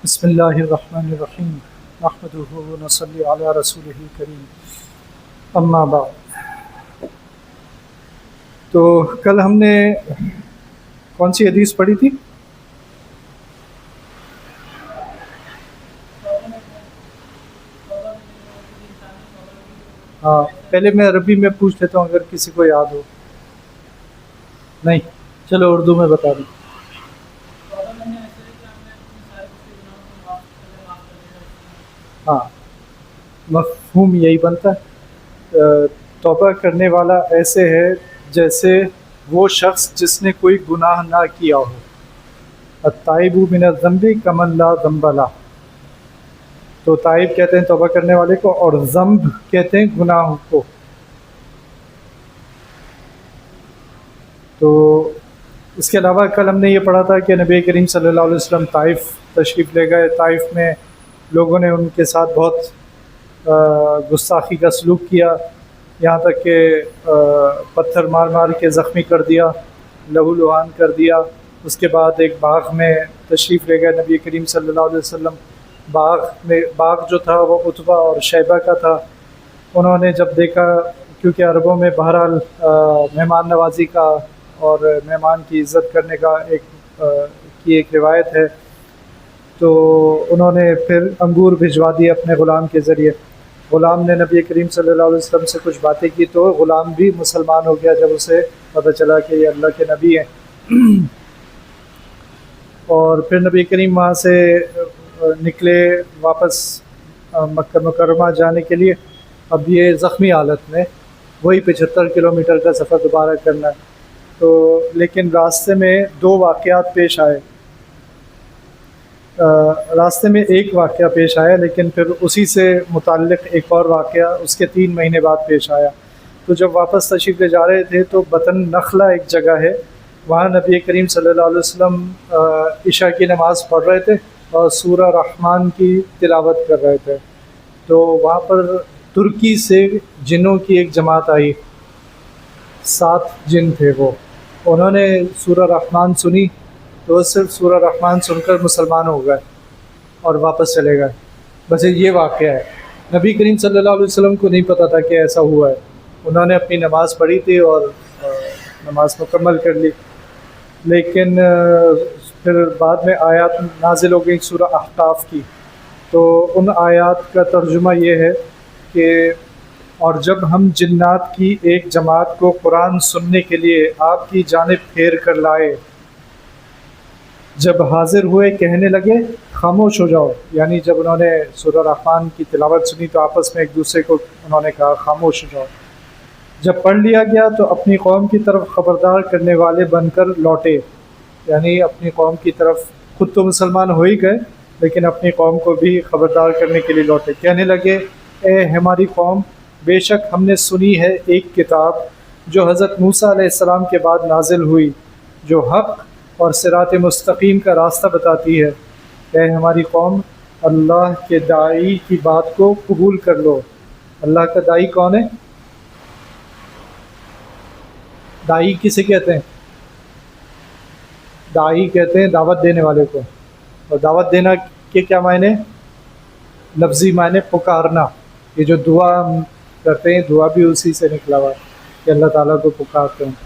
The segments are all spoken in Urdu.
بسم اللہ الرحمن الرحیم نحمدہ ونصلی علی رسولہ الکریم اما بعد۔ تو کل ہم نے کون سی حدیث پڑھی تھی؟ ہاں، پہلے میں عربی میں پوچھ لیتا ہوں اگر کسی کو یاد ہو۔ نہیں، چلو اردو میں بتا دوں۔ ہاں، مفہوم یہی بنتا ہے، توبہ کرنے والا ایسے ہے جیسے وہ شخص جس نے کوئی گناہ نہ کیا ہو۔ التائب من الذنب کمن لا ذنب لہ۔ تو تائب کہتے ہیں توبہ کرنے والے کو، اور ذنب کہتے ہیں گناہوں کو۔ تو اس کے علاوہ کل ہم نے یہ پڑھا تھا کہ نبی کریم صلی اللہ علیہ وسلم طائف تشریف لے گئے۔ طائف میں لوگوں نے ان کے ساتھ بہت گستاخی کا سلوک کیا، یہاں تک کہ پتھر مار مار کے زخمی کر دیا، لہو لہان کر دیا۔ اس کے بعد ایک باغ میں تشریف لے گئے نبی کریم صلی اللہ علیہ وسلم۔ باغ جو تھا وہ عتبہ اور شیبہ کا تھا۔ انہوں نے جب دیکھا، کیونکہ عربوں میں بہرحال مہمان نوازی کا اور مہمان کی عزت کرنے کا ایک روایت ہے، تو انہوں نے پھر انگور بھجوا دیے اپنے غلام کے ذریعے۔ غلام نے نبی کریم صلی اللہ علیہ وسلم سے کچھ باتیں کی تو غلام بھی مسلمان ہو گیا جب اسے پتہ چلا کہ یہ اللہ کے نبی ہیں۔ اور پھر نبی کریم وہاں سے نکلے واپس مکہ مکرمہ جانے کے لیے۔ اب یہ زخمی حالت میں وہی 75 کلومیٹر کا سفر دوبارہ کرنا ہے، تو لیکن راستے میں دو واقعات پیش آئے۔ راستے میں ایک واقعہ پیش آیا، لیکن پھر اسی سے متعلق ایک اور واقعہ اس کے 3 مہینے بعد پیش آیا۔ تو جب واپس تشریف لے جا رہے تھے تو بطن نخلہ ایک جگہ ہے، وہاں نبی کریم صلی اللہ علیہ وسلم عشاء کی نماز پڑھ رہے تھے اور سورہ رحمان کی تلاوت کر رہے تھے۔ تو وہاں پر ترکی سے جنوں کی ایک جماعت آئی، 7 جن تھے وہ۔ انہوں نے سورہ رحمان سنی تو صرف سورہ رحمان سن کر مسلمان ہو گئے اور واپس چلے گئے۔ بس یہ واقعہ ہے۔ نبی کریم صلی اللہ علیہ وسلم کو نہیں پتہ تھا کہ ایسا ہوا ہے۔ انہوں نے اپنی نماز پڑھی تھی اور نماز مکمل کر لی، لیکن پھر بعد میں آیات نازل ہو گئی سورہ احقاف کی۔ تو ان آیات کا ترجمہ یہ ہے کہ اور جب ہم جنات کی ایک جماعت کو قرآن سننے کے لیے آپ کی جانب پھیر کر لائے، جب حاضر ہوئے کہنے لگے خاموش ہو جاؤ، یعنی جب انہوں نے سورہ رحمان کی تلاوت سنی تو آپس میں ایک دوسرے کو انہوں نے کہا خاموش ہو جاؤ۔ جب پڑھ لیا گیا تو اپنی قوم کی طرف خبردار کرنے والے بن کر لوٹے، یعنی اپنی قوم کی طرف، خود تو مسلمان ہو ہی گئے لیکن اپنی قوم کو بھی خبردار کرنے کے لیے لوٹے۔ کہنے لگے اے ہماری قوم، بے شک ہم نے سنی ہے ایک کتاب جو حضرت موسیٰ علیہ السلام کے بعد نازل ہوئی، جو حق اور صراط مستقیم کا راستہ بتاتی ہے۔ اے ہماری قوم، اللہ کے داعی کی بات کو قبول کر لو۔ اللہ کا داعی کون ہے؟ داعی کسے کہتے ہیں؟ داعی کہتے ہیں دعوت دینے والے کو۔ اور دعوت دینا کے کیا معنی؟ لفظی معنی پکارنا۔ یہ جو دعا ہم کرتے ہیں، دعا بھی اسی سے نکلا ہوا کہ اللہ تعالیٰ کو پکارتے ہیں۔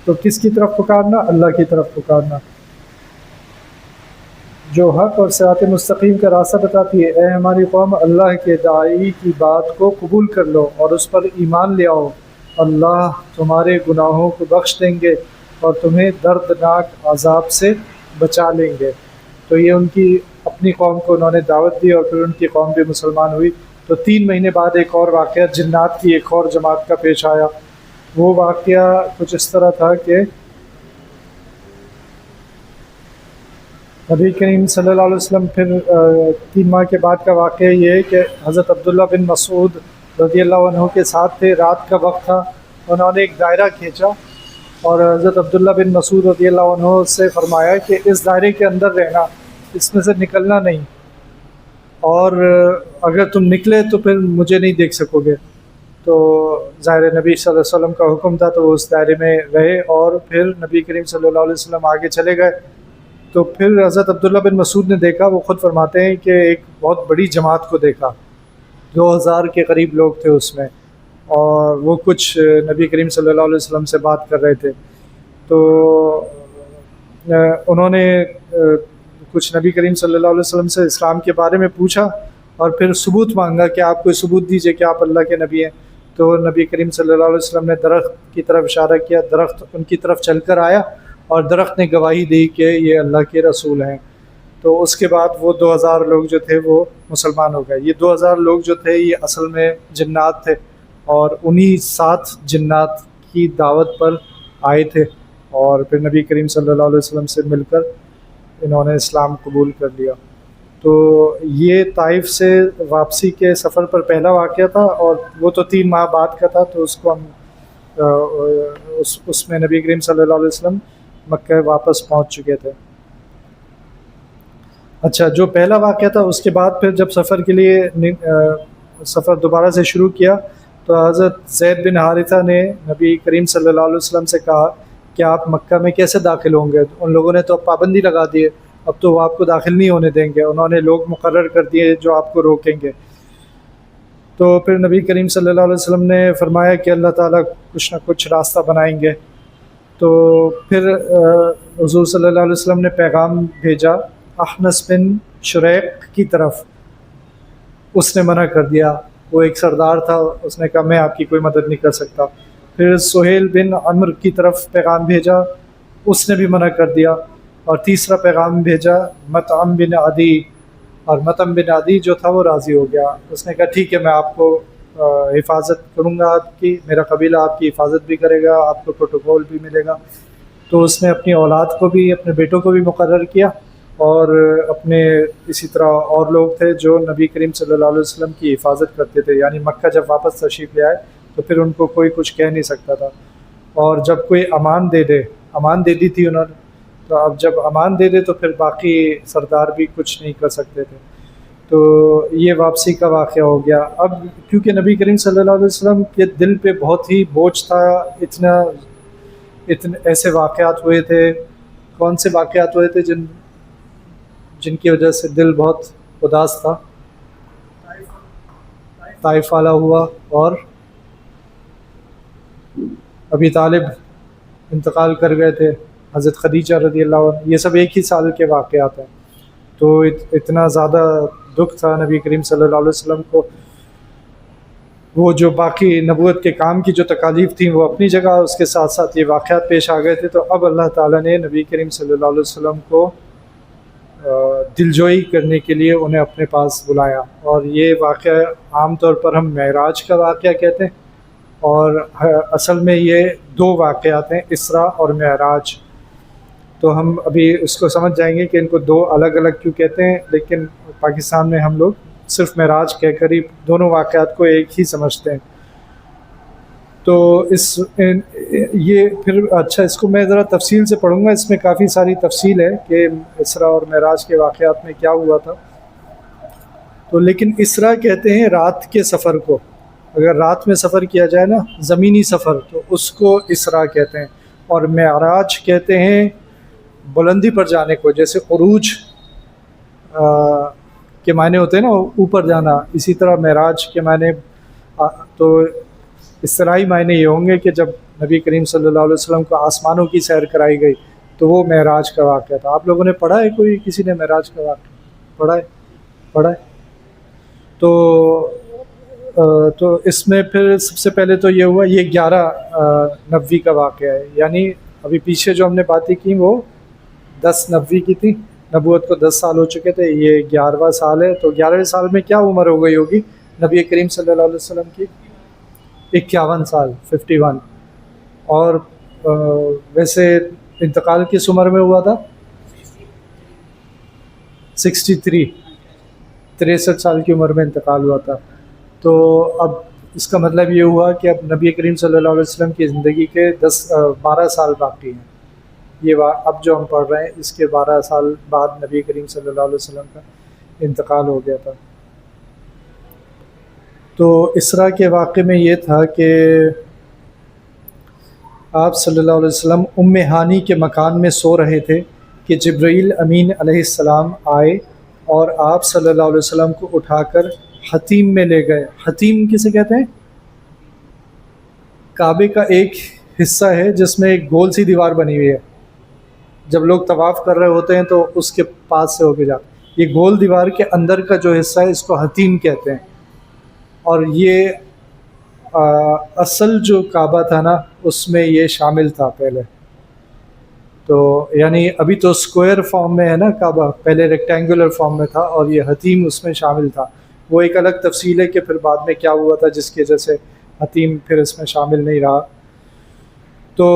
تو کس کی طرف پکارنا؟ اللہ کی طرف پکارنا، جو حق اور صراط مستقیم کا راستہ بتاتی ہے۔ اے ہماری قوم، اللہ کے داعی کی بات کو قبول کر لو اور اس پر ایمان لے آؤ، اللہ تمہارے گناہوں کو بخش دیں گے اور تمہیں دردناک عذاب سے بچا لیں گے۔ تو یہ ان کی اپنی قوم کو انہوں نے دعوت دی اور پھر ان کی قوم بھی مسلمان ہوئی۔ تو 3 مہینے بعد ایک اور واقعہ جنات کی ایک اور جماعت کا پیش آیا۔ وہ واقعہ کچھ اس طرح تھا کہ نبی کریم صلی اللہ علیہ وسلم، پھر 3 ماہ کے بعد کا واقعہ یہ ہے کہ حضرت عبداللہ بن مسعود رضی اللہ عنہ کے ساتھ تھے، رات کا وقت تھا، انہوں نے ایک دائرہ کھینچا اور حضرت عبداللہ بن مسعود رضی اللہ عنہ سے فرمایا کہ اس دائرے کے اندر رہنا، اس میں سے نکلنا نہیں، اور اگر تم نکلے تو پھر مجھے نہیں دیکھ سکو گے۔ تو ظاہر نبی صلی اللہ علیہ وسلم کا حکم تھا تو وہ اس دائرے میں رہے، اور پھر نبی کریم صلی اللہ علیہ وسلم آگے چلے گئے تو پھر حضرت عبداللہ بن مسعود نے دیکھا، وہ خود فرماتے ہیں کہ ایک بہت بڑی جماعت کو دیکھا، 2000 کے قریب لوگ تھے اس میں، اور وہ کچھ نبی کریم صلی اللہ علیہ وسلم سے بات کر رہے تھے. تو انہوں نے کچھ نبی کریم صلی اللہ علیہ وسلم سے اسلام کے بارے میں پوچھا، اور پھر ثبوت مانگا کہ آپ کوئی ثبوت دیجئے کہ آپ اللہ کے نبی ہیں. تو نبی کریم صلی اللہ علیہ وسلم نے درخت کی طرف اشارہ کیا، درخت ان کی طرف چل کر آیا، اور درخت نے گواہی دی کہ یہ اللہ کے رسول ہیں. تو اس کے بعد وہ 2000 لوگ جو تھے وہ مسلمان ہو گئے. یہ 2000 لوگ جو تھے یہ اصل میں جنات تھے، اور انہی 7 جنات کی دعوت پر آئے تھے، اور پھر نبی کریم صلی اللہ علیہ وسلم سے مل کر انہوں نے اسلام قبول کر لیا. تو یہ طائف سے واپسی کے سفر پر پہلا واقعہ تھا، اور وہ تو 3 ماہ بعد کا تھا، تو اس کو ہم اس میں نبی کریم صلی اللہ علیہ وسلم مکہ واپس پہنچ چکے تھے. اچھا، جو پہلا واقعہ تھا اس کے بعد پھر جب سفر کے لیے سفر دوبارہ سے شروع کیا، تو حضرت زید بن حارثہ نے نبی کریم صلی اللہ علیہ وسلم سے کہا کہ آپ مکہ میں کیسے داخل ہوں گے؟ ان لوگوں نے تو اب پابندی لگا دی ہے، اب تو وہ آپ کو داخل نہیں ہونے دیں گے، انہوں نے لوگ مقرر کر دیے جو آپ کو روکیں گے. تو پھر نبی کریم صلی اللہ علیہ وسلم نے فرمایا کہ اللہ تعالیٰ کچھ نہ کچھ راستہ بنائیں گے. تو پھر حضور صلی اللہ علیہ وسلم نے پیغام بھیجا احنس بن شریق کی طرف. اس نے منع کر دیا، وہ ایک سردار تھا، اس نے کہا میں آپ کی کوئی مدد نہیں کر سکتا. پھر سہیل بن عمر کی طرف پیغام بھیجا، اس نے بھی منع کر دیا. اور تیسرا پیغام بھیجا مطعم بن عدی، اور مطعم بن عدی جو تھا وہ راضی ہو گیا. اس نے کہا ٹھیک ہے، میں آپ کو حفاظت کروں گا، آپ کی، میرا قبیلہ آپ کی حفاظت بھی کرے گا، آپ کو پروٹوکول بھی ملے گا. تو اس نے اپنی اولاد کو بھی، اپنے بیٹوں کو بھی مقرر کیا، اور اپنے اسی طرح اور لوگ تھے جو نبی کریم صلی اللہ علیہ وسلم کی حفاظت کرتے تھے. یعنی مکہ جب واپس تشریف لے آئے تو پھر ان کو کوئی کچھ کہہ نہیں سکتا تھا. اور جب کوئی امان دے دے، امان دے دی تھی انہوں نے، تو اب جب امان دے دے تو پھر باقی سردار بھی کچھ نہیں کر سکتے تھے. تو یہ واپسی کا واقعہ ہو گیا. اب کیونکہ نبی کریم صلی اللہ علیہ وسلم کے دل پہ بہت ہی بوجھ تھا، اتنے ایسے واقعات ہوئے تھے. کون سے واقعات ہوئے تھے جن کی وجہ سے دل بہت اداس تھا؟ طائف والا ہوا، اور ابی طالب انتقال کر گئے تھے، حضرت خدیجہ رضی اللہ عنہ، یہ سب ایک ہی سال کے واقعات ہیں. تو اتنا زیادہ دکھ تھا نبی کریم صلی اللہ علیہ وسلم کو. وہ جو باقی نبوت کے کام کی جو تکالیف تھیں وہ اپنی جگہ، اس کے ساتھ ساتھ یہ واقعات پیش آ گئے تھے. تو اب اللہ تعالیٰ نے نبی کریم صلی اللہ علیہ وسلم کو دلجوئی کرنے کے لیے انہیں اپنے پاس بلایا. اور یہ واقعہ عام طور پر ہم معراج کا واقعہ کہتے ہیں، اور اصل میں یہ 2 واقعات ہیں، اسراء اور معراج. تو ہم ابھی اس کو سمجھ جائیں گے کہ ان کو 2 الگ الگ کیوں کہتے ہیں، لیکن پاکستان میں ہم لوگ صرف معراج کہہ کر ہی دونوں واقعات کو ایک ہی سمجھتے ہیں. تو یہ پھر اچھا، اس کو میں ذرا تفصیل سے پڑھوں گا، اس میں کافی ساری تفصیل ہے کہ اسراء اور معراج کے واقعات میں کیا ہوا تھا. تو لیکن اسراء کہتے ہیں رات کے سفر کو، اگر رات میں سفر کیا جائے نا، زمینی سفر، تو اس کو اسراء کہتے ہیں. اور معراج کہتے ہیں بلندی پر جانے کو، جیسے عروج کے معنی ہوتے ہیں نا اوپر جانا، اسی طرح معراج کے معنی. تو اصطلاحی معنی یہ ہوں گے کہ جب نبی کریم صلی اللہ علیہ وسلم کو آسمانوں کی سیر کرائی گئی تو وہ معراج کا واقعہ تھا. آپ لوگوں نے پڑھا ہے؟ کوئی کسی نے معراج کا واقعہ پڑھا ہے؟ تو اس میں پھر سب سے پہلے تو یہ ہوا، یہ 11 نبوی کا واقعہ ہے. یعنی ابھی پیچھے جو ہم نے باتیں کی وہ 10 نبوی کی تھی، نبوت کو 10 سال ہو چکے تھے، یہ 11واں سال ہے. تو 11ویں سال میں کیا عمر ہو گئی ہوگی نبی کریم صلی اللہ علیہ وسلم کی؟ 51 سال، 51. اور ویسے انتقال کس عمر میں ہوا تھا؟ 63 سال کی عمر میں انتقال ہوا تھا. تو اب اس کا مطلب یہ ہوا کہ اب نبی کریم صلی اللہ علیہ وسلم کی زندگی کے 12 سال باقی ہیں. یہ اب جو ہم پڑھ رہے ہیں اس کے 12 سال بعد نبی کریم صلی اللہ علیہ وسلم کا انتقال ہو گیا تھا. تو اسراء کے واقعے میں یہ تھا کہ آپ صلی اللہ علیہ وسلم ام ہانی کے مکان میں سو رہے تھے کہ جبرائیل امین علیہ السلام آئے اور آپ صلی اللہ علیہ وسلم کو اٹھا کر حتیم میں لے گئے۔ حتیم کسے کہتے ہیں؟ کعبے کا ایک حصہ ہے جس میں ایک گول سی دیوار بنی ہوئی ہے، جب لوگ طواف کر رہے ہوتے ہیں تو اس کے پاس سے ہو کے جاتے ہیں۔ یہ گول دیوار کے اندر کا جو حصہ ہے اس کو حتیم کہتے ہیں، اور یہ اصل جو کعبہ تھا نا اس میں یہ شامل تھا پہلے، تو یعنی ابھی تو اسکوائر فارم میں ہے نا کعبہ، پہلے ریکٹینگولر فارم میں تھا، اور یہ حتیم اس میں شامل تھا۔ وہ ایک الگ تفصیل ہے کہ پھر بعد میں کیا ہوا تھا جس کی وجہ سے حتیم پھر اس میں شامل نہیں رہا۔ تو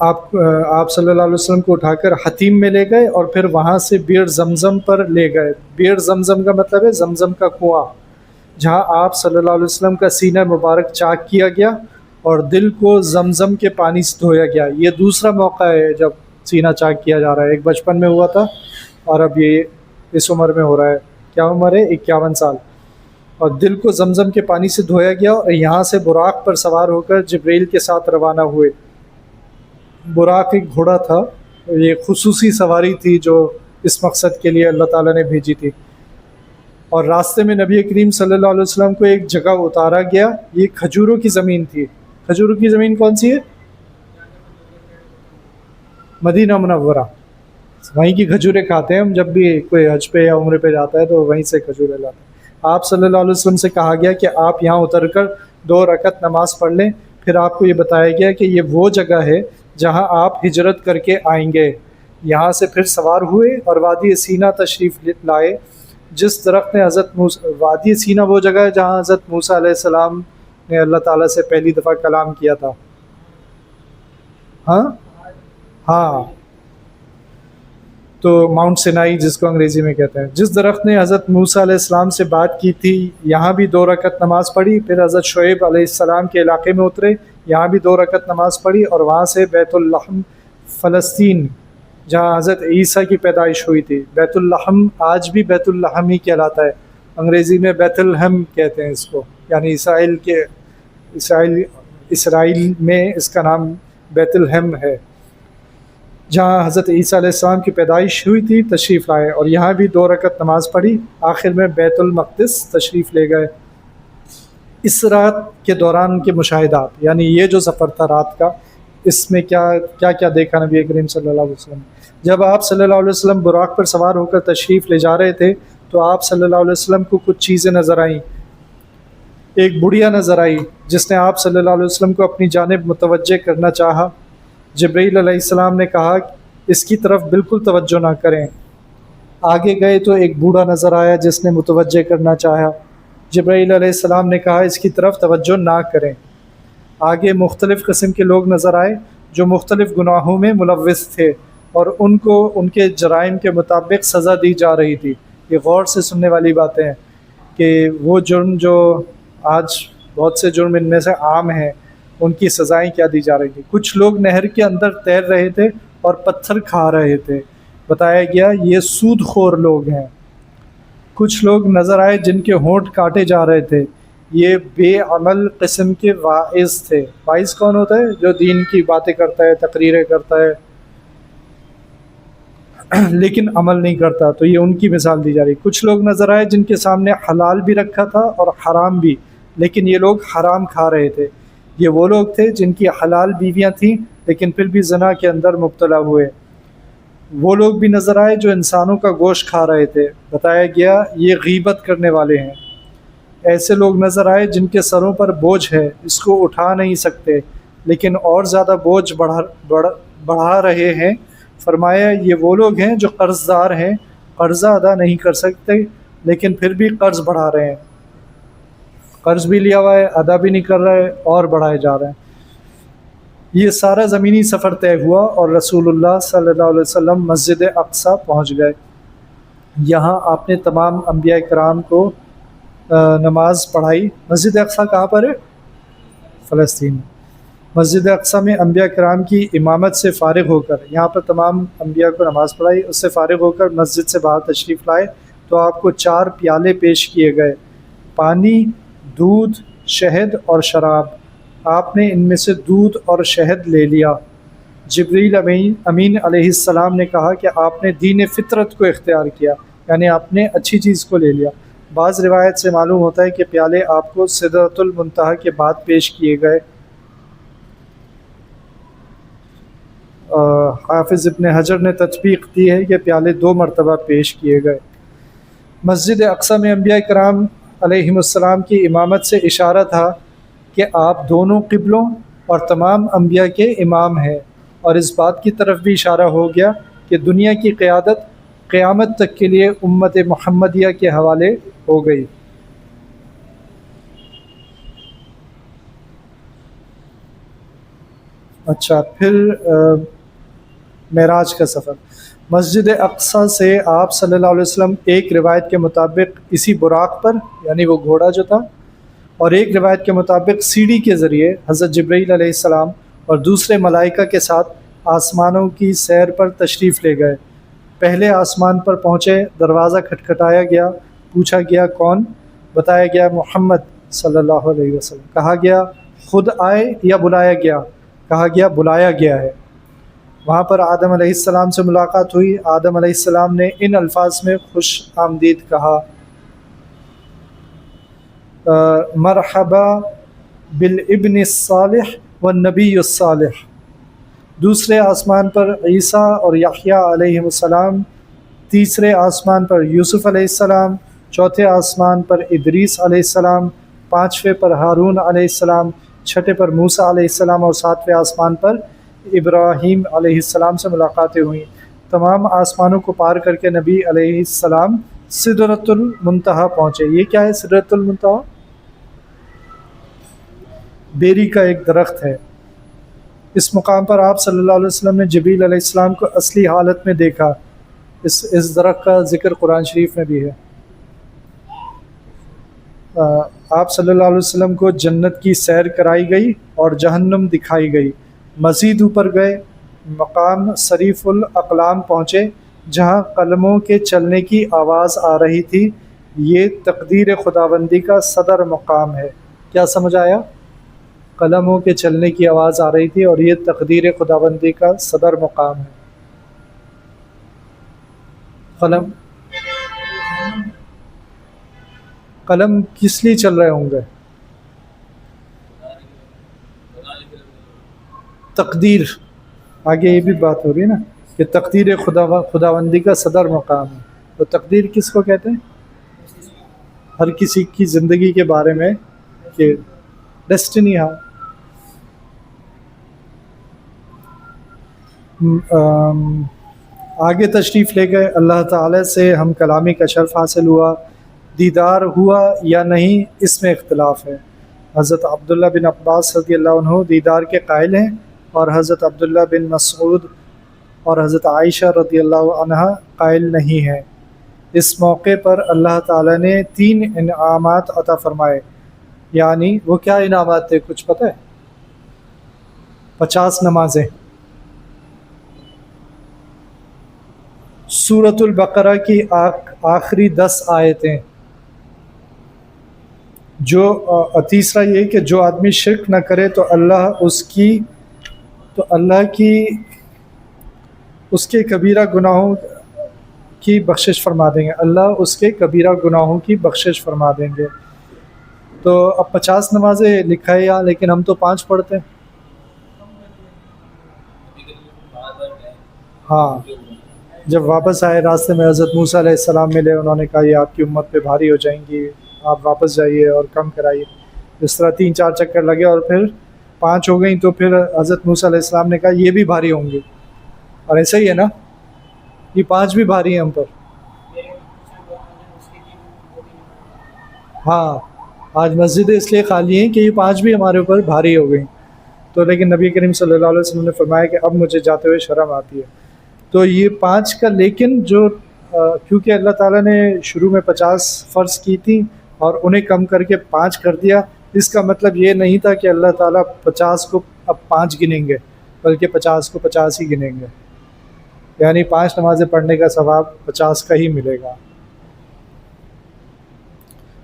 آپ صلی اللہ علیہ وسلم کو اٹھا کر حتیم میں لے گئے اور پھر وہاں سے بئر زمزم پر لے گئے۔ بئر زمزم کا مطلب ہے زمزم کا کنواں، جہاں آپ صلی اللہ علیہ وسلم کا سینہ مبارک چاک کیا گیا اور دل کو زمزم کے پانی سے دھویا گیا۔ یہ دوسرا موقع ہے جب سینہ چاک کیا جا رہا ہے، ایک بچپن میں ہوا تھا اور اب یہ اس عمر میں ہو رہا ہے۔ کیا عمر ہے؟ 51 سال۔ اور دل کو زمزم کے پانی سے دھویا گیا، اور یہاں سے براق پر سوار ہو کر جبرائیل کے ساتھ روانہ ہوئے۔ براق ایک گھوڑا تھا، یہ خصوصی سواری تھی جو اس مقصد کے لیے اللہ تعالیٰ نے بھیجی تھی۔ اور راستے میں نبی کریم صلی اللہ علیہ وسلم کو ایک جگہ اتارا گیا، یہ کھجوروں کی زمین تھی۔ کھجوروں کی زمین کون سی ہے؟ مدینہ منورہ، وہیں کی کھجوریں کھاتے ہیں ہم، جب بھی کوئی حج پہ یا عمرے پہ جاتا ہے تو وہیں سے کھجوریں لاتے ہیں۔ آپ صلی اللہ علیہ وسلم سے کہا گیا کہ آپ یہاں اتر کر 2 رکعت نماز پڑھ لیں، پھر آپ کو یہ بتایا گیا کہ یہ وہ جگہ ہے جہاں آپ ہجرت کر کے آئیں گے۔ یہاں سے پھر سوار ہوئے اور وادی سینا تشریف لائے، جس درخت نے وادی سینا وہ جگہ ہے جہاں حضرت موسیٰ علیہ السلام نے اللہ تعالیٰ سے پہلی دفعہ کلام کیا تھا۔ ہاں، تو ماؤنٹ سینائی جس کو انگریزی میں کہتے ہیں۔ جس درخت نے حضرت موسیٰ علیہ السلام سے بات کی تھی، یہاں بھی 2 رکعت نماز پڑھی، پھر حضرت شعیب علیہ السلام کے علاقے میں اترے، یہاں بھی 2 رکعت نماز پڑھی، اور وہاں سے بیت اللحم فلسطین جہاں حضرت عیسیٰ کی پیدائش ہوئی تھی۔ بیت اللحم آج بھی بیت اللحم ہی کہلاتا ہے، انگریزی میں بیت الہم کہتے ہیں اس کو، یعنی اسرائیل میں اس کا نام بیت الہم ہے، جہاں حضرت عیسیٰ علیہ السلام کی پیدائش ہوئی تھی تشریف لائے، اور یہاں بھی 2 رکعت نماز پڑھی، آخر میں بیت المقدس تشریف لے گئے۔ اس رات کے دوران کے مشاہدات، یعنی یہ جو سفر تھا رات کا، اس میں کیا دیکھا نبی کریم صلی اللہ علیہ وسلم۔ جب آپ صلی اللہ علیہ وسلم براق پر سوار ہو کر تشریف لے جا رہے تھے تو آپ صلی اللہ علیہ وسلم کو کچھ چیزیں نظر آئیں۔ ایک بڑھیا نظر آئی جس نے آپ صلی اللہ علیہ وسلم کو اپنی جانب متوجہ کرنا چاہا۔ جبرائیل علیہ السلام نے کہا اس کی طرف بالکل توجہ نہ کریں۔ آگے گئے تو ایک بوڑھا نظر آیا جس نے متوجہ کرنا چاہا۔ جبرائیل علیہ السلام نے کہا اس کی طرف توجہ نہ کریں۔ آگے مختلف قسم کے لوگ نظر آئے جو مختلف گناہوں میں ملوث تھے، اور ان کو ان کے جرائم کے مطابق سزا دی جا رہی تھی۔ یہ غور سے سننے والی باتیں ہیں کہ وہ جرم جو آج بہت سے جرم ان میں سے عام ہیں، ان کی سزائیں کیا دی جا رہی تھی۔ کچھ لوگ نہر کے اندر تیر رہے تھے اور پتھر کھا رہے تھے، بتایا گیا یہ سود خور لوگ ہیں۔ کچھ لوگ نظر آئے جن کے ہونٹ کاٹے جا رہے تھے، یہ بے عمل قسم کے واعظ تھے۔ واعظ کون ہوتا ہے؟ جو دین کی باتیں کرتا ہے، تقریریں کرتا ہے، لیکن عمل نہیں کرتا، تو یہ ان کی مثال دی جا رہی۔ کچھ لوگ نظر آئے جن کے سامنے حلال بھی رکھا تھا اور حرام بھی، لیکن یہ لوگ حرام کھا رہے تھے۔ یہ وہ لوگ تھے جن کی حلال بیویاں تھیں لیکن پھر بھی زنا کے اندر مبتلا ہوئے۔ وہ لوگ بھی نظر آئے جو انسانوں کا گوشت کھا رہے تھے، بتایا گیا یہ غیبت کرنے والے ہیں۔ ایسے لوگ نظر آئے جن کے سروں پر بوجھ ہے، اس کو اٹھا نہیں سکتے، لیکن اور زیادہ بوجھ بڑھا رہے ہیں۔ فرمایا یہ وہ لوگ ہیں جو قرض دار ہیں، قرضہ ادا نہیں کر سکتے لیکن پھر بھی قرض بڑھا رہے ہیں۔ قرض بھی لیا ہوا ہے، ادا بھی نہیں کر رہے، اور بڑھائے جا رہے ہیں۔ یہ سارا زمینی سفر طے ہوا اور رسول اللہ صلی اللہ علیہ وسلم مسجد اقصیٰ پہنچ گئے۔ یہاں آپ نے تمام انبیاء کرام کو نماز پڑھائی۔ مسجد اقصیٰ کہاں پر ہے؟ فلسطین۔ مسجد اقصیٰ میں انبیاء کرام کی امامت سے فارغ ہو کر یہاں پر تمام انبیاء کو نماز پڑھائی، اس سے فارغ ہو کر مسجد سے باہر تشریف لائے تو آپ کو 4 پیالے پیش کیے گئے، پانی، دودھ، شہد اور شراب۔ آپ نے ان میں سے دودھ اور شہد لے لیا۔ جبریل امین علیہ السلام نے کہا کہ آپ نے دین فطرت کو اختیار کیا، یعنی آپ نے اچھی چیز کو لے لیا۔ بعض روایت سے معلوم ہوتا ہے کہ پیالے آپ کو سدرۃ المنتہا کے بعد پیش کیے گئے۔ حافظ ابن حجر نے تطبیق دی ہے کہ پیالے 2 مرتبہ پیش کیے گئے۔ مسجد اقصی میں انبیاء کرام علیہم السلام کی امامت سے اشارہ تھا کہ آپ دونوں قبلوں اور تمام انبیاء کے امام ہیں، اور اس بات کی طرف بھی اشارہ ہو گیا کہ دنیا کی قیادت قیامت تک کے لیے امت محمدیہ کے حوالے ہو گئی۔ اچھا، پھر معراج کا سفر۔ مسجد اقصی سے آپ صلی اللہ علیہ وسلم ایک روایت کے مطابق اسی براق پر، یعنی وہ گھوڑا جو تھا، اور ایک روایت کے مطابق سیڑھی کے ذریعے حضرت جبرائیل علیہ السلام اور دوسرے ملائکہ کے ساتھ آسمانوں کی سیر پر تشریف لے گئے۔ پہلے آسمان پر پہنچے، دروازہ کھٹکھٹایا گیا، پوچھا گیا کون؟ بتایا گیا محمد صلی اللہ علیہ وسلم۔ کہا گیا خود آئے یا بلایا گیا؟ کہا گیا بلایا گیا ہے۔ وہاں پر آدم علیہ السلام سے ملاقات ہوئی۔ آدم علیہ السلام نے ان الفاظ میں خوش آمدید کہا، مرحبا بالابن الصالح والنبی الصالح۔ دوسرے آسمان پر عیسیٰ اور یحییٰ علیہ السلام، تیسرے آسمان پر یوسف علیہ السلام، چوتھے آسمان پر ادریس علیہ السلام، پانچویں پر ہارون علیہ السلام، چھٹے پر موسیٰ علیہ السلام، اور ساتویں آسمان پر ابراہیم علیہ السلام سے ملاقاتیں ہوئیں۔ تمام آسمانوں کو پار کر کے نبی علیہ السلام سدرۃ المنتہا پہنچے۔ یہ کیا ہے سدرۃ المنتہا؟ بیری کا ایک درخت ہے۔ اس مقام پر آپ صلی اللہ علیہ وسلم نے جبریل علیہ السلام کو اصلی حالت میں دیکھا۔ اس درخت کا ذکر قرآن شریف میں بھی ہے۔ آپ صلی اللہ علیہ وسلم کو جنت کی سیر کرائی گئی اور جہنم دکھائی گئی۔ مزید اوپر گئے، مقام صریف الاقلام پہنچے، جہاں قلموں کے چلنے کی آواز آ رہی تھی۔ یہ تقدیر خداوندی کا صدر مقام ہے۔ کیا سمجھ آیا؟ قلموں کے چلنے کی آواز آ رہی تھی اور یہ تقدیر خداوندی کا صدر مقام ہے۔ قلم کس لیے چل رہے ہوں گے؟ تقدیر، آگے یہ بھی بات ہو رہی ہے نا کہ تقدیر خداوندی کا صدر مقام ہے۔ تو تقدیر کس کو کہتے ہیں؟ ہر کسی کی زندگی کے بارے میں کہ ڈیسٹنی۔ ہاں، آگے تشریف لے گئے۔ اللہ تعالی سے ہم کلامی کا شرف حاصل ہوا۔ دیدار ہوا یا نہیں اس میں اختلاف ہے۔ حضرت عبداللہ بن عباس رضی اللہ عنہ دیدار کے قائل ہیں، اور حضرت عبداللہ بن مسعود اور حضرت عائشہ رضی اللہ عنہ قائل نہیں ہیں۔ اس موقع پر اللہ تعالیٰ نے 3 انعامات عطا فرمائے۔ یعنی وہ کیا انعامات تھے کچھ پتہ ہے؟ 50 نمازیں، سورۃ البقرہ کی آخری 10 آیتیں، تیسرا یہ کہ جو آدمی شرک نہ کرے تو اللہ اس کے کبیرہ گناہوں کی بخشش فرما دیں گے۔ اللہ اس کے کبیرہ گناہوں کی بخشش فرما دیں گے۔ تو اب 50 نمازیں لکھا ہے یہاں، لیکن ہم تو 5 پڑھتے ہیں۔ ہاں، جب واپس آئے راستے میں حضرت موسیٰ علیہ السلام ملے، انہوں نے کہا یہ آپ کی امت پہ بھاری ہو جائیں گی، آپ واپس جائیے اور کم کرائیے۔ اس طرح 3-4 چکر لگے اور پھر 5 ہو گئیں، تو پھر حضرت موسیٰ علیہ السلام نے کہا یہ بھی بھاری ہوں گی، اور ایسا ہی ہے نا، یہ 5 بھی بھاری ہیں ہم پر۔ ہاں، آج مسجدیں اس لیے خالی ہیں کہ یہ 5 بھی ہمارے اوپر بھاری ہو گئیں۔ تو لیکن نبی کریم صلی اللہ علیہ وسلم نے فرمایا کہ اب مجھے جاتے ہوئے شرم آتی ہے۔ تو یہ 5 کا، لیکن جو کیونکہ اللہ تعالیٰ نے شروع میں 50 فرض کی تھی اور انہیں کم کر کے 5 کر دیا، اس کا مطلب یہ نہیں تھا کہ اللہ تعالیٰ 50 کو اب 5 گنیں گے، بلکہ 50 کو 50 ہی گنیں گے، یعنی 5 نمازیں پڑھنے کا ثواب 50 کا ہی ملے گا۔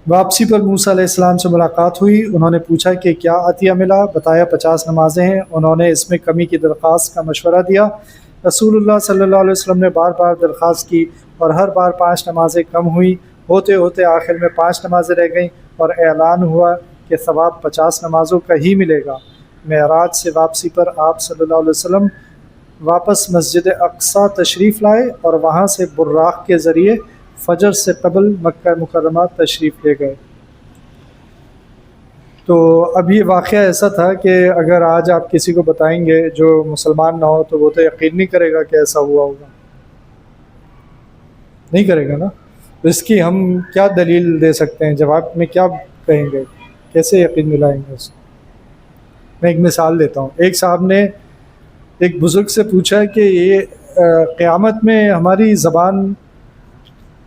واپسی پر موسیٰ علیہ السلام سے ملاقات ہوئی. انہوں نے پوچھا کہ کیا عطیہ ملا؟ بتایا 50 نمازیں ہیں. انہوں نے اس میں کمی کی درخواست کا مشورہ دیا. رسول اللہ صلی اللہ علیہ وسلم نے بار بار درخواست کی اور ہر بار 5 نمازیں کم ہوئیں. ہوتے ہوتے آخر میں 5 نمازیں رہ گئیں اور اعلان ہوا کہ ثواب 50 نمازوں کا ہی ملے گا. معراج سے واپسی پر آپ صلی اللہ علیہ وسلم واپس مسجد اقصیٰ تشریف لائے اور وہاں سے براق کے ذریعے فجر سے قبل مکہ مکرمہ تشریف لے گئے. تو اب یہ واقعہ ایسا تھا کہ اگر آج آپ کسی کو بتائیں گے جو مسلمان نہ ہو تو وہ تو یقین نہیں کرے گا کہ ایسا ہوا ہوگا، نہیں کرے گا نا. تو اس کی ہم کیا دلیل دے سکتے ہیں؟ جواب میں کیا کہیں گے؟ کیسے یقین دلائیں گے اس کو؟ میں ایک مثال دیتا ہوں. ایک صاحب نے ایک بزرگ سے پوچھا کہ یہ قیامت میں ہماری زبان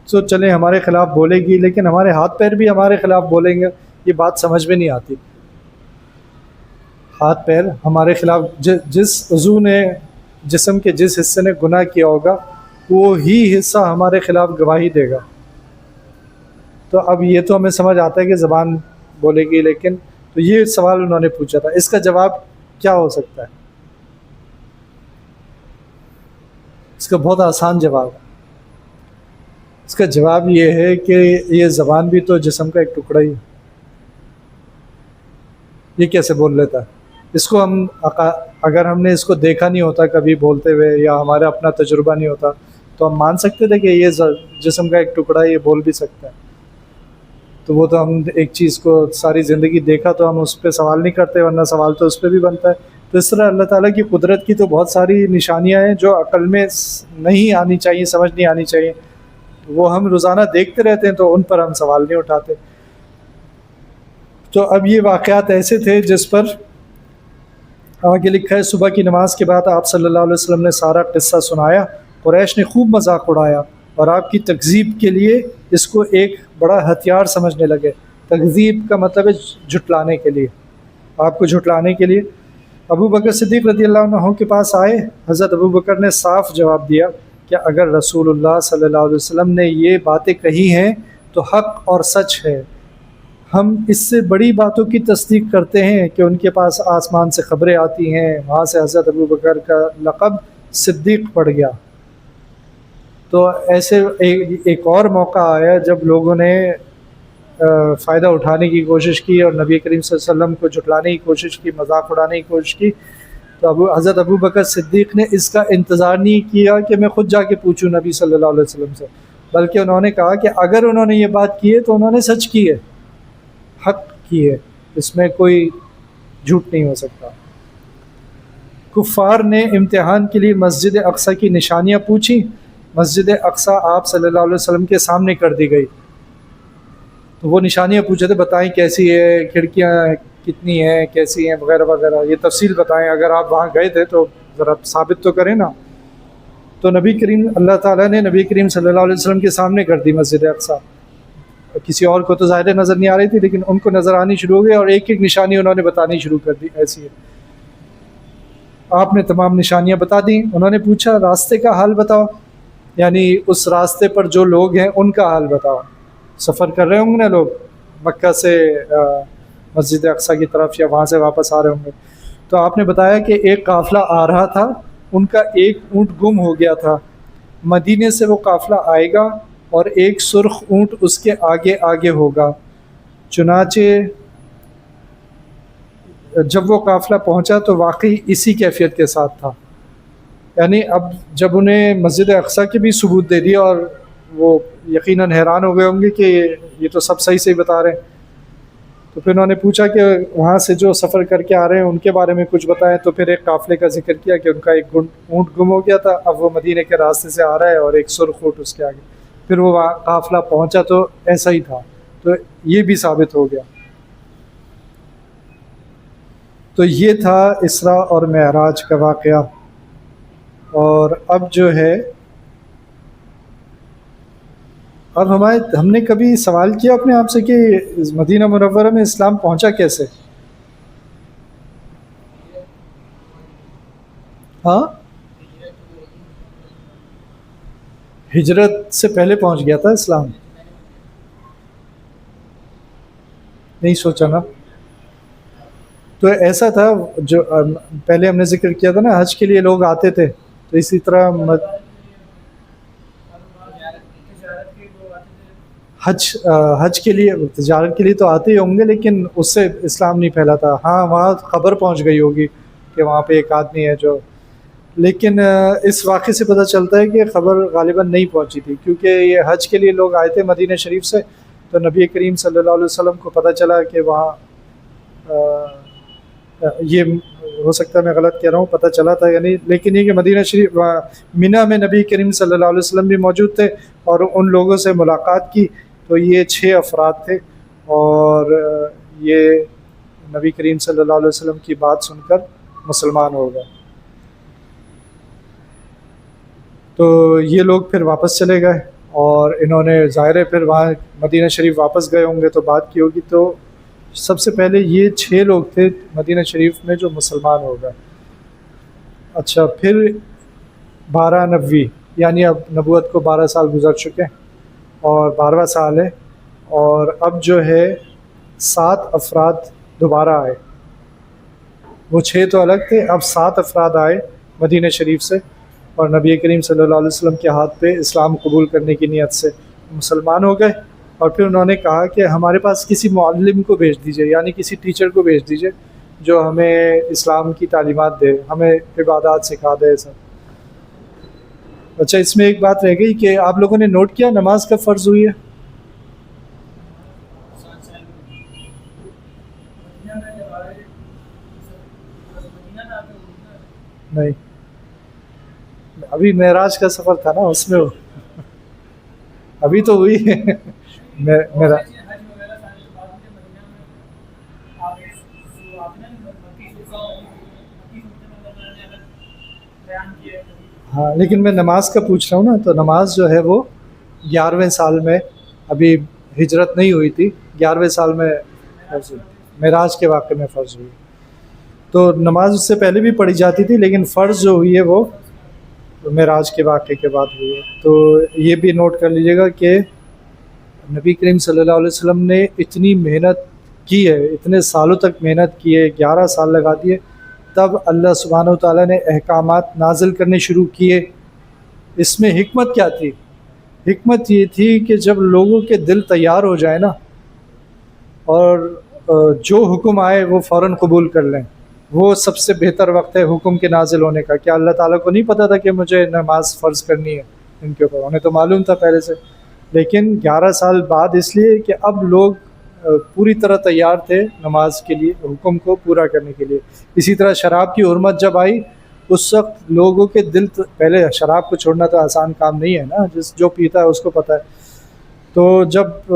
تو چلیں ہمارے خلاف بولے گی لیکن ہمارے ہاتھ پیر بھی ہمارے خلاف بولیں گے. یہ بات سمجھ میں نہیں آتی. ہاتھ پیر ہمارے خلاف، جس عضو نے جسم کے جس حصے نے گناہ کیا ہوگا وہی حصہ ہمارے خلاف گواہی دے گا. تو اب یہ تو ہمیں سمجھ آتا ہے کہ زبان بولے گی، لیکن تو یہ سوال انہوں نے پوچھا تھا. اس کا جواب کیا ہو سکتا ہے؟ اس کا بہت آسان جواب ہے. اس کا جواب یہ ہے کہ یہ زبان بھی تو جسم کا ایک ٹکڑا ہی ہے. یہ کیسے بول لیتا ہے؟ اس کو ہم اگر ہم نے اس کو دیکھا نہیں ہوتا کبھی بولتے ہوئے یا ہمارا اپنا تجربہ نہیں ہوتا تو ہم مان سکتے تھے کہ یہ جسم کا ایک ٹکڑا ہے، یہ بول بھی سکتا ہے. تو وہ تو ہم ایک چیز کو ساری زندگی دیکھا تو ہم اس پہ سوال نہیں کرتے، ورنہ سوال تو اس پہ بھی بنتا ہے. تو اس طرح اللہ تعالیٰ کی قدرت کی تو بہت ساری نشانیاں ہیں جو عقل میں نہیں آنی چاہیے، سمجھ نہیں آنی چاہیے. وہ ہم روزانہ دیکھتے رہتے ہیں تو ان پر ہم سوال نہیں اٹھاتے. تو اب یہ واقعات ایسے تھے جس پر آگے لکھا ہے صبح کی نماز کے بعد آپ صلی اللہ علیہ وسلم نے سارا قصہ سنایا. قریش نے خوب مذاق اڑایا اور آپ کی تکذیب کے لیے اس کو ایک بڑا ہتھیار سمجھنے لگے. تکذیب کا مطلب ہے جھٹلانے کے لیے، آپ کو جھٹلانے کے لیے. ابو بکر صدیق رضی اللہ عنہ کے پاس آئے. حضرت ابو بکر نے صاف جواب دیا کہ اگر رسول اللہ صلی اللہ علیہ وسلم نے یہ باتیں کہی ہیں تو حق اور سچ ہے. ہم اس سے بڑی باتوں کی تصدیق کرتے ہیں کہ ان کے پاس آسمان سے خبریں آتی ہیں. وہاں سے حضرت ابو بکر کا لقب صدیق پڑ گیا. تو ایسے ایک اور موقع آیا جب لوگوں نے فائدہ اٹھانے کی کوشش کی اور نبی کریم صلی اللہ علیہ وسلم کو جھٹلانے کی کوشش کی، مذاق اڑانے کی کوشش کی. تو حضرت ابو بکر صدیق نے اس کا انتظار نہیں کیا کہ میں خود جا کے پوچھوں نبی صلی اللہ علیہ وسلم سے، بلکہ انہوں نے کہا کہ اگر انہوں نے یہ بات کی ہے تو انہوں نے سچ کی ہے، حق کی ہے، اس میں کوئی جھوٹ نہیں ہو سکتا. کفار نے امتحان کے لیے مسجد اقصیٰ کی نشانیاں پوچھی. مسجد اقصیٰ آپ صلی اللہ علیہ وسلم کے سامنے کر دی گئی. تو وہ نشانیاں پوچھے تھے بتائیں کیسی ہے، کھڑکیاں کتنی ہیں، کیسی ہیں، وغیرہ وغیرہ. یہ تفصیل بتائیں، اگر آپ وہاں گئے تھے تو ذرا ثابت تو کریں نا. تو نبی کریم اللہ تعالیٰ نے نبی کریم صلی اللہ علیہ وسلم کے سامنے کر دی مسجد اقصیٰ. کسی اور کو تو ظاہر نظر نہیں آ رہی تھی لیکن ان کو نظر آنی شروع ہو گئی اور ایک ایک نشانی انہوں نے بتانی شروع کر دی. ایسی ہے آپ نے تمام نشانیاں بتا دیں. انہوں نے پوچھا راستے کا حال بتاؤ، یعنی اس راستے پر جو لوگ ہیں ان کا حال بتاؤ. سفر کر رہے ہوں گے نا لوگ مکہ سے مسجد اقصیٰ کی طرف یا وہاں سے واپس آ رہے ہوں گے. تو آپ نے بتایا کہ ایک قافلہ آ رہا تھا، ان کا ایک اونٹ گم ہو گیا تھا. مدینے سے وہ قافلہ آئے گا اور ایک سرخ اونٹ اس کے آگے آگے ہوگا. چنانچہ جب وہ قافلہ پہنچا تو واقعی اسی کیفیت کے ساتھ تھا. یعنی اب جب انہیں مسجد اقصیٰ کے بھی ثبوت دے دیا اور وہ یقیناً حیران ہو گئے ہوں گے کہ یہ تو سب صحیح صحیح بتا رہے ہیں. تو پھر انہوں نے پوچھا کہ وہاں سے جو سفر کر کے آ رہے ہیں ان کے بارے میں کچھ بتائیں. تو پھر ایک قافلے کا ذکر کیا کہ ان کا ایک اونٹ گم ہو گیا تھا، اب وہ مدینے کے راستے سے آ رہا ہے اور ایک سرخ اونٹ اس کے آگے. پھر وہ قافلہ پہنچا تو ایسا ہی تھا. تو یہ بھی ثابت ہو گیا. تو یہ تھا اسراء اور معراج کا واقعہ. اور اب جو ہے اب ہم نے کبھی سوال کیا اپنے آپ سے کہ مدینہ منورہ میں اسلام پہنچا کیسے؟ ہاں، ہجرت سے پہلے پہنچ گیا تھا اسلام. نہیں سوچا نا. تو ایسا تھا جو پہلے ہم نے ذکر کیا تھا نا، حج کے لیے لوگ آتے تھے، تو اسی طرح حج کے لیے تجارت کے لیے تو آتے ہی ہوں گے، لیکن اس سے اسلام نہیں پھیلا تھا. ہاں وہاں خبر پہنچ گئی ہوگی کہ وہاں پہ ایک آدمی ہے جو، لیکن اس واقعے سے پتہ چلتا ہے کہ خبر غالباً نہیں پہنچی تھی، کیونکہ یہ حج کے لیے لوگ آئے تھے مدینہ شریف سے. تو نبی کریم صلی اللہ علیہ وسلم کو پتہ چلا کہ وہاں یہ ہو سکتا ہے میں غلط کہہ رہا ہوں، پتہ چلا تھا یا نہیں، لیکن یہ کہ مدینہ شریف منی میں نبی کریم صلی اللہ علیہ وسلم بھی موجود تھے اور ان لوگوں سے ملاقات کی. تو یہ 6 افراد تھے اور یہ نبی کریم صلی اللہ علیہ وسلم کی بات سن کر مسلمان ہو گئے. تو یہ لوگ پھر واپس چلے گئے اور انہوں نے ظاہر ہے پھر وہاں مدینہ شریف واپس گئے ہوں گے تو بات کی ہوگی. تو سب سے پہلے یہ 6 لوگ تھے مدینہ شریف میں جو مسلمان ہو گئے. اچھا پھر 12 نبوی، یعنی اب نبوت کو 12 سال گزر چکے اور 12واں سال ہے، اور اب جو ہے 7 افراد دوبارہ آئے. وہ 6 تو الگ تھے، اب 7 افراد آئے مدینہ شریف سے اور نبی کریم صلی اللہ علیہ وسلم کے ہاتھ پہ اسلام قبول کرنے کی نیت سے مسلمان ہو گئے. اور پھر انہوں نے کہا کہ ہمارے پاس کسی معلم کو بھیج دیجئے، یعنی کسی ٹیچر کو بھیج دیجئے جو ہمیں اسلام کی تعلیمات دے، ہمیں عبادات سکھا دے سب. اچھا اس میں ایک بات رہ گئی کہ آپ لوگوں نے نوٹ کیا نماز کب فرض ہوئی ہے؟ نہیں، ابھی معراج کا سفر تھا نا، اس میں ابھی تو ہوئی ہے میرا. ہاں لیکن میں نماز کا پوچھ رہا ہوں نا، تو نماز جو ہے وہ 11ویں سال میں، ابھی ہجرت نہیں ہوئی تھی، 11ویں سال میں فرض ہوئی، معراج کے واقعے میں فرض ہوئی. تو نماز اس سے پہلے بھی پڑھی جاتی تھی، لیکن فرض جو ہوئی ہے وہ معراج کے واقعے کے بعد ہوئی ہے. تو یہ بھی نوٹ کر لیجیے گا کہ نبی کریم صلی اللہ علیہ وسلم نے اتنی محنت کی ہے، اتنے سالوں تک محنت کی ہے، 11 سال لگا دیے، تب اللہ سبحانہ و تعالیٰ نے احکامات نازل کرنے شروع کیے. اس میں حکمت کیا تھی؟ حکمت یہ تھی کہ جب لوگوں کے دل تیار ہو جائے نا اور جو حکم آئے وہ فوراً قبول کر لیں، وہ سب سے بہتر وقت ہے حکم کے نازل ہونے کا. کیا اللہ تعالیٰ کو نہیں پتہ تھا کہ مجھے نماز فرض کرنی ہے ان کے اوپر؟ انہیں تو معلوم تھا پہلے سے، لیکن 11 سال بعد اس لیے کہ اب لوگ پوری طرح تیار تھے نماز کے لیے، حکم کو پورا کرنے کے لیے. اسی طرح شراب کی حرمت جب آئی اس وقت لوگوں کے دل پہلے شراب کو چھوڑنا تو آسان کام نہیں ہے نا، جو پیتا ہے اس کو پتہ ہے. تو جب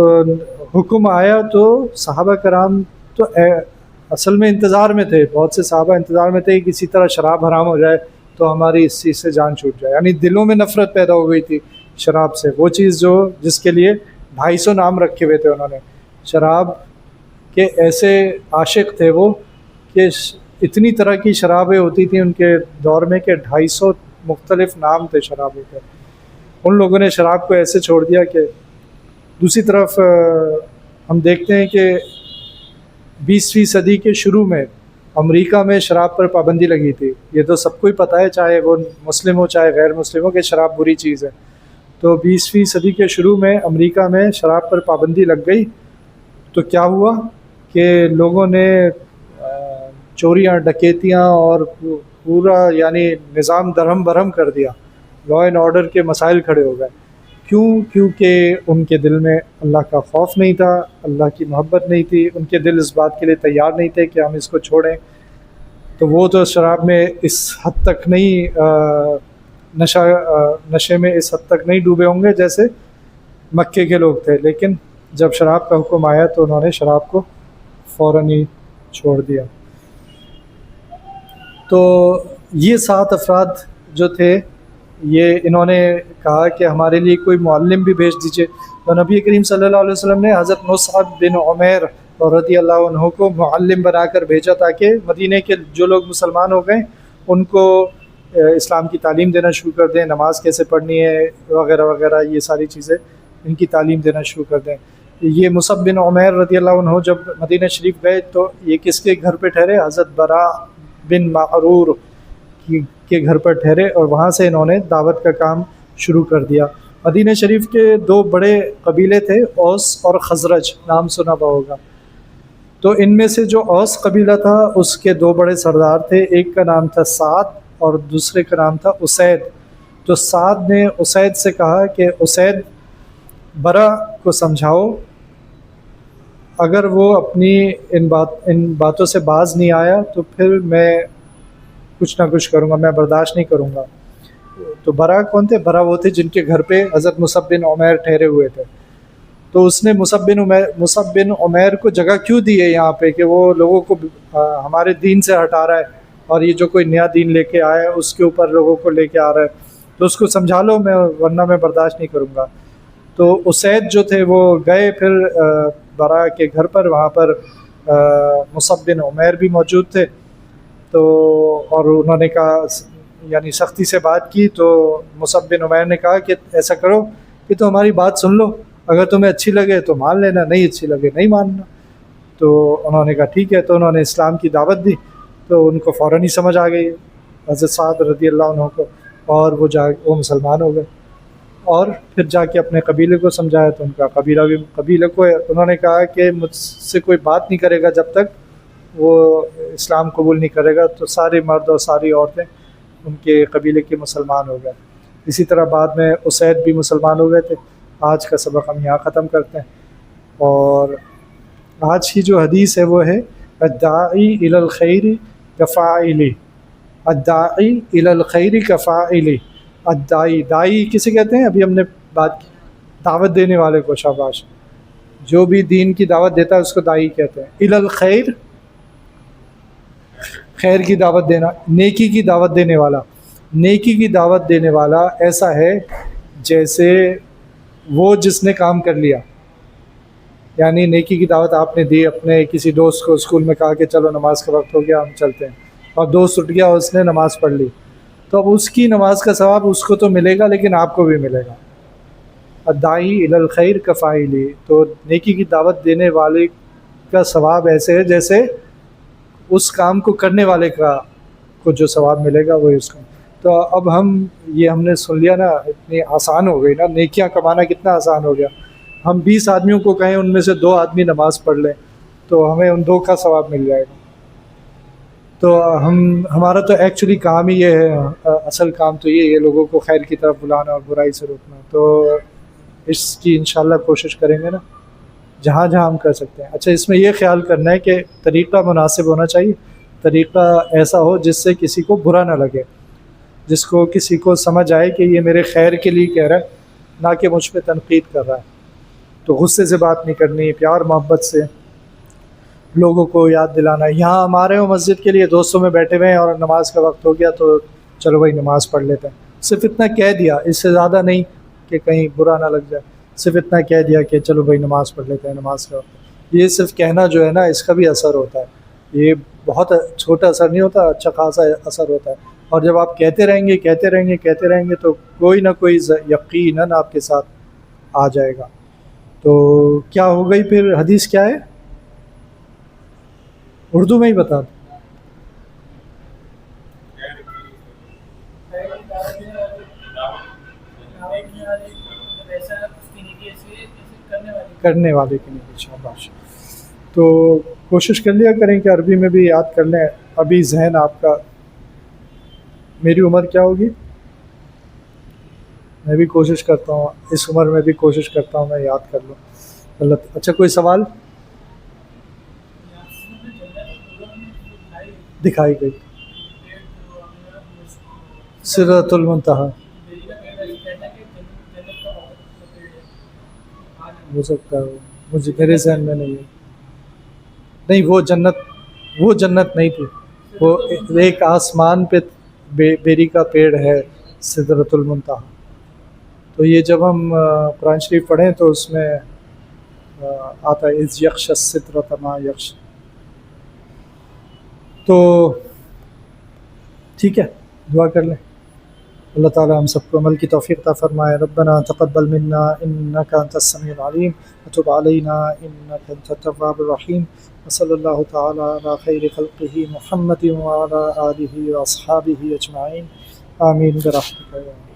حکم آیا تو صحابہ کرام تو اصل میں انتظار میں تھے، بہت سے صحابہ انتظار میں تھے کہ کسی طرح شراب حرام ہو جائے تو ہماری اس چیز سے جان چھوٹ جائے. یعنی دلوں میں نفرت پیدا ہو گئی تھی شراب سے، وہ چیز جو جس کے لیے 250 نام رکھے ہوئے تھے انہوں نے. شراب کے ایسے عاشق تھے وہ کہ اتنی طرح کی شرابیں ہوتی تھیں ان کے دور میں کہ 250 مختلف نام تھے شرابوں کے. ان لوگوں نے شراب کو ایسے چھوڑ دیا کہ دوسری طرف ہم دیکھتے ہیں کہ 20ویں صدی کے شروع میں امریکہ میں شراب پر پابندی لگی تھی. یہ تو سب کو ہی پتہ ہے، چاہے وہ مسلم ہو چاہے غیر مسلم ہو، کہ شراب بری چیز ہے. تو 20ویں صدی کے شروع میں امریکہ میں شراب پر پابندی لگ گئی. تو کیا ہوا کہ لوگوں نے چوریاں ڈکیتیاں اور پورا یعنی نظام درہم برہم کر دیا، لا اینڈ آرڈر کے مسائل کھڑے ہو گئے. کیوں؟ کیونکہ ان کے دل میں اللہ کا خوف نہیں تھا، اللہ کی محبت نہیں تھی، ان کے دل اس بات کے لیے تیار نہیں تھے کہ ہم اس کو چھوڑیں. تو وہ تو شراب میں اس حد تک نہیں نشے میں اس حد تک نہیں ڈوبے ہوں گے جیسے مکے کے لوگ تھے، لیکن جب شراب کا حکم آیا تو انہوں نے شراب کو فوراً ہی چھوڑ دیا. تو یہ 7 افراد جو تھے یہ انہوں نے کہا کہ ہمارے لیے کوئی معلم بھی بھیج دیجئے. تو نبی کریم صلی اللہ علیہ وسلم نے حضرت مصعب بن عمیر رضی اللہ عنہ کو معلم بنا کر بھیجا تاکہ مدینے کے جو لوگ مسلمان ہو گئے ان کو اسلام کی تعلیم دینا شروع کر دیں، نماز کیسے پڑھنی ہے وغیرہ وغیرہ، یہ ساری چیزیں ان کی تعلیم دینا شروع کر دیں. یہ مصعب بن عمیر رضی اللہ عنہ جب مدینہ شریف گئے تو یہ کس کے گھر پہ ٹھہرے؟ حضرت برا بن معرور کے گھر پر ٹھہرے، اور وہاں سے انہوں نے دعوت کا کام شروع کر دیا۔ مدینہ شریف کے دو بڑے قبیلے تھے، اوس اور خزرج، نام سنا ہوا ہوگا۔ تو ان میں سے جو اوس قبیلہ تھا اس کے دو بڑے سردار تھے، ایک کا نام تھا سعد اور دوسرے کا نام تھا اسید۔ تو سعد نے اسید سے کہا کہ اسید برا کو سمجھاؤ، اگر وہ اپنی ان باتوں سے باز نہیں آیا تو پھر میں کچھ نہ کچھ کروں گا، میں برداشت نہیں کروں گا۔ تو برا کون تھے؟ برا وہ تھے جن کے گھر پہ حضرت مصعب بن عمیر ٹھہرے ہوئے تھے۔ تو اس نے مصعب بن عمیر کو جگہ کیوں دی ہے یہاں پہ کہ وہ لوگوں کو ہمارے دین سے ہٹا رہا ہے، اور یہ جو کوئی نیا دین لے کے آیا ہے اس کے اوپر لوگوں کو لے کے آ رہا ہے، تو اس کو سمجھا لو، میں ورنہ میں برداشت نہیں کروں گا۔ تو اسید جو تھے وہ گئے پھر برا کے گھر پر، وہاں پر مصعب بن عمیر بھی موجود تھے، تو اور انہوں نے کہا، یعنی سختی سے بات کی۔ تو مصعب بن عمیر نے کہا کہ ایسا کرو کہ تو ہماری بات سن لو، اگر تمہیں اچھی لگے تو مان لینا، نہیں اچھی لگے نہیں ماننا۔ تو انہوں نے کہا ٹھیک ہے، تو انہوں نے اسلام کی دعوت دی، تو ان کو فوراً ہی سمجھ آ گئی حضرت سعد رضی اللہ عنہ کو، اور وہ مسلمان ہو گئے، اور پھر جا کے اپنے قبیلے کو سمجھایا، تو ان کا قبیلے کو انہوں نے کہا کہ مجھ سے کوئی بات نہیں کرے گا جب تک وہ اسلام قبول نہیں کرے گا۔ تو سارے مرد اور ساری عورتیں ان کے قبیلے کے مسلمان ہو گئے۔ اسی طرح بعد میں اسید بھی مسلمان ہو گئے تھے۔ آج کا سبق ہم یہاں ختم کرتے ہیں، اور آج کی جو حدیث ہے وہ ہے الداعی الی الخیر کفاعلی، الداعی الی الخیر کفاعلی۔ دائی کسے کہتے ہیں؟ ابھی ہم نے بات کی، دعوت دینے والے کو، شاباش، جو بھی دین کی دعوت دیتا ہے اس کو دائی کہتے ہیں۔ الی الخیر، خیر کی دعوت دینا، نیکی کی دعوت دینے والا۔ نیکی کی دعوت دینے والا ایسا ہے جیسے وہ جس نے کام کر لیا، یعنی نیکی کی دعوت آپ نے دی، اپنے کسی دوست کو اسکول میں کہا کہ چلو نماز کا وقت ہو گیا ہم چلتے ہیں، اور دوست اٹھ گیا، اس نے نماز پڑھ لی، تو اب اس کی نماز کا ثواب اس کو تو ملے گا لیکن آپ کو بھی ملے گا۔ الداعی الی الخیر کفاعلی، تو نیکی کی دعوت دینے والے کا ثواب ایسے ہے جیسے اس کام کو کرنے والے کو جو ثواب ملے گا وہی اس کا۔ تو اب ہم نے سن لیا نا، اتنی آسان ہو گئی نا، نیکیاں کمانا کتنا آسان ہو گیا۔ ہم 20 آدمیوں کو کہیں ان میں سے 2 آدمی نماز پڑھ لیں تو ہمیں ان 2 کا ثواب مل جائے گا۔ تو ہمارا تو ایکچولی کام ہی یہ ہے، اصل کام تو یہ ہے لوگوں کو خیر کی طرف بلانا اور برائی سے روکنا، تو اس کی انشاءاللہ کوشش کریں گے نا جہاں جہاں ہم کر سکتے ہیں۔ اچھا، اس میں یہ خیال کرنا ہے کہ طریقہ مناسب ہونا چاہیے، طریقہ ایسا ہو جس سے کسی کو برا نہ لگے، جس کو کسی کو سمجھ آئے کہ یہ میرے خیر کے لیے کہہ رہا ہے، نہ کہ مجھ پہ تنقید کر رہا ہے۔ تو غصے سے بات نہیں کرنی، پیار محبت سے لوگوں کو یاد دلانا۔ یہاں ہمارے مسجد کے لیے دوستوں میں بیٹھے ہوئے ہیں اور نماز کا وقت ہو گیا تو چلو بھائی نماز پڑھ لیتے ہیں، صرف اتنا کہہ دیا، اس سے زیادہ نہیں کہ کہیں برا نہ لگ جائے، صرف اتنا کہہ دیا کہ چلو بھائی نماز پڑھ لیتے ہیں، نماز کا وقت۔ یہ صرف کہنا جو ہے نا، اس کا بھی اثر ہوتا ہے، یہ بہت چھوٹا اثر نہیں ہوتا، اچھا خاصا اثر ہوتا ہے۔ اور جب آپ کہتے رہیں گے تو کوئی نہ کوئی یقیناً آپ کے ساتھ آ جائے گا۔ تو کیا ہو گئی پھر؟ حدیث کیا ہے؟ اردو میں ہی بتا دو۔ کرنے والے کی نہیں، شاباش۔ تو کوشش کر لیا کریں کہ عربی میں بھی یاد کر لیں۔ ابھی ذہن آپ کا، میری عمر کیا ہوگی، میں بھی کوشش کرتا ہوں، اس عمر میں بھی کوشش کرتا ہوں میں یاد کر لوں اللہ۔ اچھا، کوئی سوال؟ دکھائی گئی سدرۃ المنتہا، ہو سکتا ہے، مجھے میرے ذہن میں نہیں ہے۔ نہیں، وہ جنت نہیں تھی، وہ ایک آسمان پہ بیری کا پیڑ ہے سدرۃ المنتہا۔ تو یہ جب ہم قرآن شریف پڑھیں تو اس میں آتا ہے اذ یغشی السدرۃ ما یغشی۔ تو ٹھیک ہے، دعا کر لیں۔ اللہ تعالی ہم سب کو عمل کی توفیق عطا فرمائے. ربنا تقبل منا انك انت السميع العليم وتب علينا انك انت التواب الرحيم. وصلى الله تعالى على خير خلقه محمد وعلى آله واصحابه اجمعين. آمين برحمتك يا